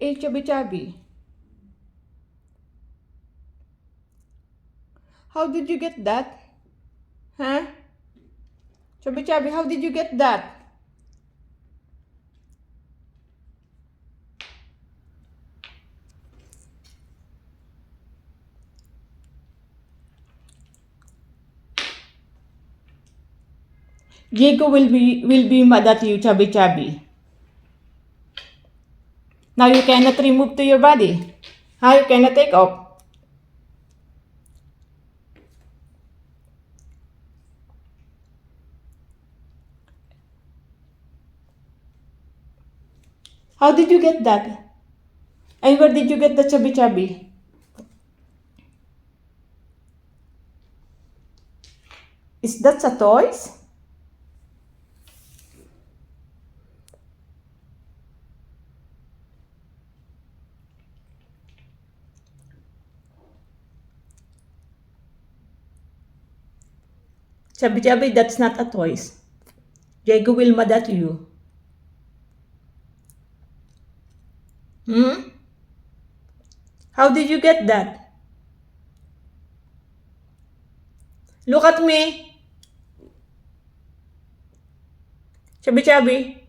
Hey, chubby chubby. How did you get that? Huh? Chubby chubby, how did you get that? Diego will be mad at you, chubby chubby. Now you cannot remove to your body. How you cannot take off? How did you get that? And where did you get the chubby chubby? Is that a toys? Chubby chubby, that's not a toys. Diego will mad at you. Hmm? How did you get that? Look at me. Chubby chubby.